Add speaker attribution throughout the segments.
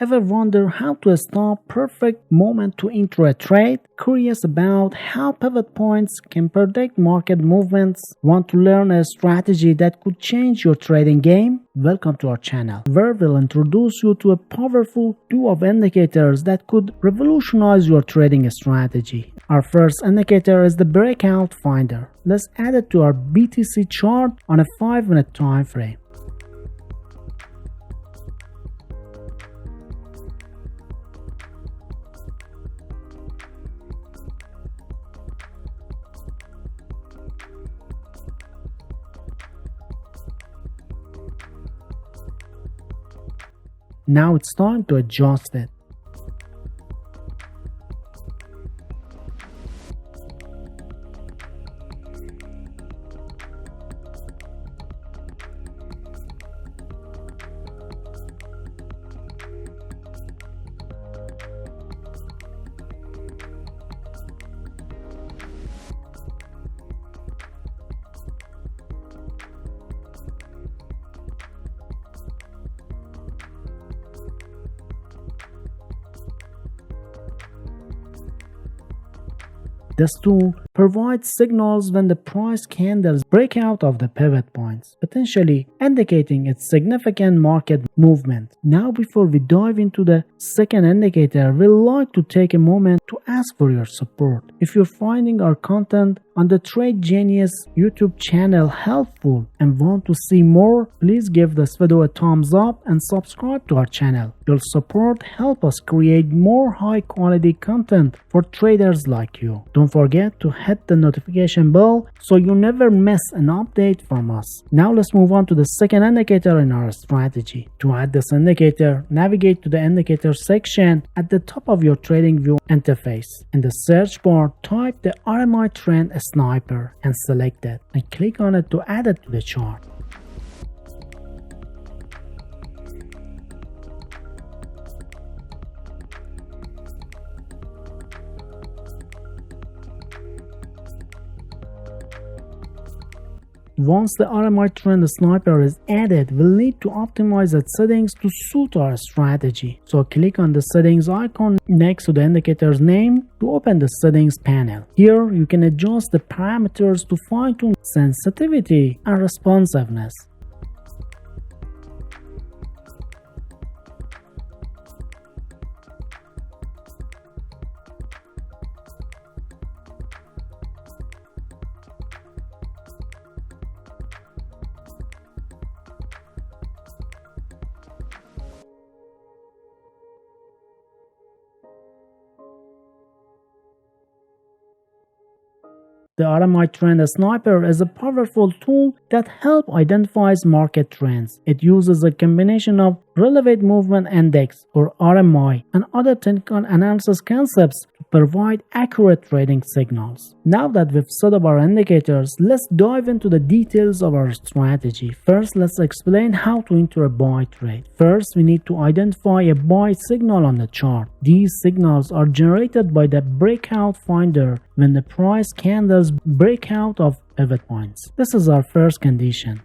Speaker 1: Ever wonder how to stop perfect moment to enter a trade? Curious about how pivot points can predict market movements? Want to learn a strategy that could change your trading game? Welcome to our channel, where we'll introduce you to a powerful duo of indicators that could revolutionize your trading strategy. Our first indicator is the Breakout Finder. Let's add it to our BTC chart on a 5-minute time frame. Now it's time to adjust it. This tool provides signals when the price candles break out of the pivot points, potentially indicating its significant market movement. Now, before we dive into the second indicator, we'd like to take a moment to ask for your support. If you're finding our content on the TradeGenius YouTube channel helpful and want to see more, please give this video a thumbs up and subscribe to our channel. Your support helps us create more high quality content for traders like you. Don't forget to hit the notification bell so you never miss an update from us. Now let's move on to the second indicator in our strategy. To add this indicator, navigate to the indicator section at the top of your TradingView interface. In the search bar, type the RMI trend sniper and select it, and click on it to add it to the chart. Once the RMI trend sniper is added, we'll need to optimize its settings to suit our strategy. So click on the settings icon next to the indicator's name to open the settings panel. Here you can adjust the parameters to fine-tune sensitivity and responsiveness. The RMI Trend Sniper is a powerful tool that helps identify market trends. It uses a combination of Relevant Movement Index or RMI and other technical analysis concepts to provide accurate trading signals. Now that we've set up our indicators, let's dive into the details of our strategy. First, let's explain how to enter a buy trade. First, we need to identify a buy signal on the chart. These signals are generated by the Breakout Finder when the price candles break out of pivot points. This is our first condition.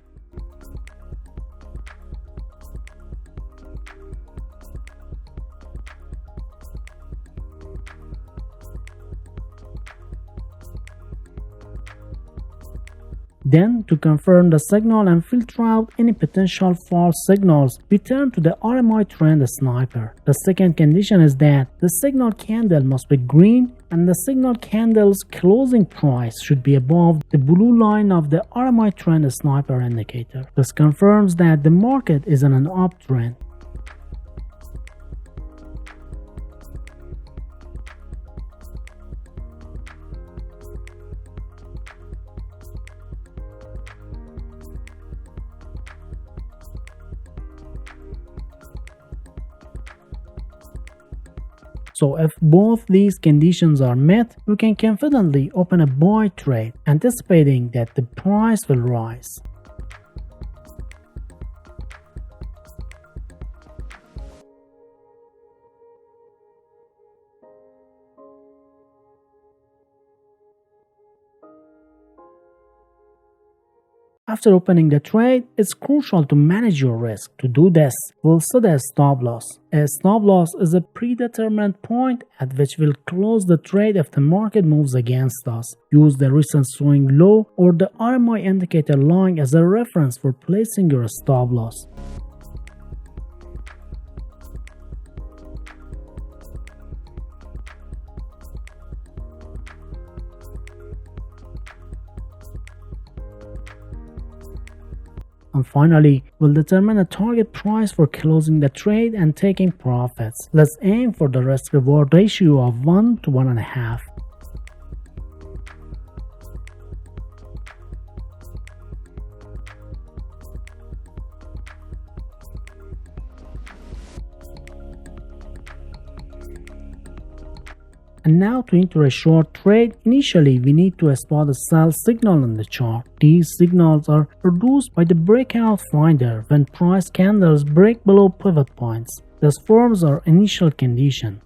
Speaker 1: Then, to confirm the signal and filter out any potential false signals, we turn to the RMI Trend Sniper. The second condition is that the signal candle must be green and the signal candle's closing price should be above the blue line of the RMI Trend Sniper indicator. This confirms that the market is in an uptrend. So if both these conditions are met, you can confidently open a buy trade, anticipating that the price will rise. After opening the trade, it's crucial to manage your risk. To do this, we'll set a stop loss. A stop loss is a predetermined point at which we'll close the trade if the market moves against us. Use the recent swing low or the RMI indicator line as a reference for placing your stop loss. And finally, we'll determine a target price for closing the trade and taking profits. Let's aim for the risk-reward ratio of 1 to 1.5. And now to enter a short trade, initially we need to spot a sell signal on the chart. These signals are produced by the Breakout Finder when price candles break below pivot points. This forms our initial condition.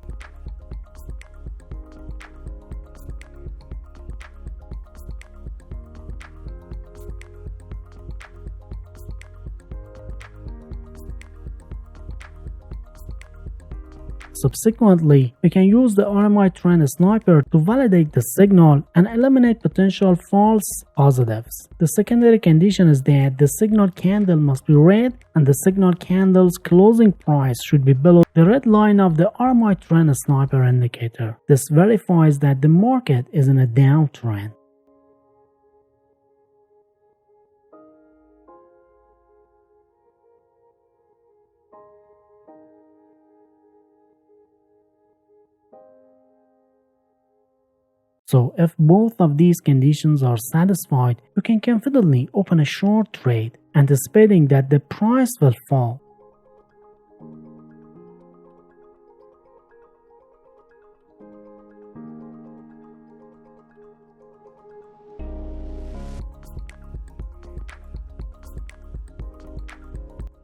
Speaker 1: Subsequently, we can use the RMI trend sniper to validate the signal and eliminate potential false positives. The secondary condition is that the signal candle must be red and the signal candle's closing price should be below the red line of the RMI trend sniper indicator. This verifies that the market is in a downtrend. So if both of these conditions are satisfied, you can confidently open a short trade, anticipating that the price will fall.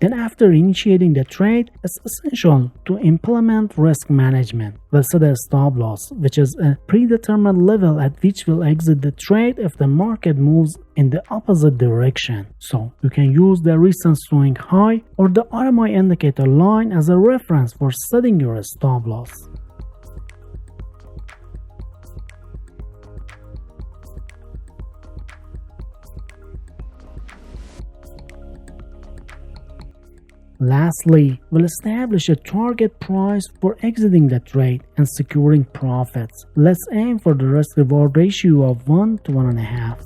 Speaker 1: Then after initiating the trade, it's essential to implement risk management. We'll set a stop loss, which is a predetermined level at which we'll exit the trade if the market moves in the opposite direction. So you can use the recent swing high or the RMI indicator line as a reference for setting your stop loss. Lastly, we'll establish a target price for exiting the trade and securing profits. Let's aim for the risk-reward ratio of 1 to 1.5.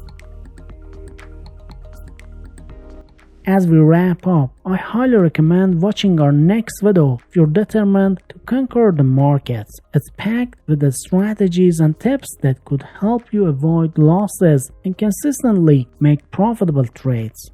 Speaker 1: As we wrap up, I highly recommend watching our next video if you're determined to conquer the markets. It's packed with the strategies and tips that could help you avoid losses and consistently make profitable trades.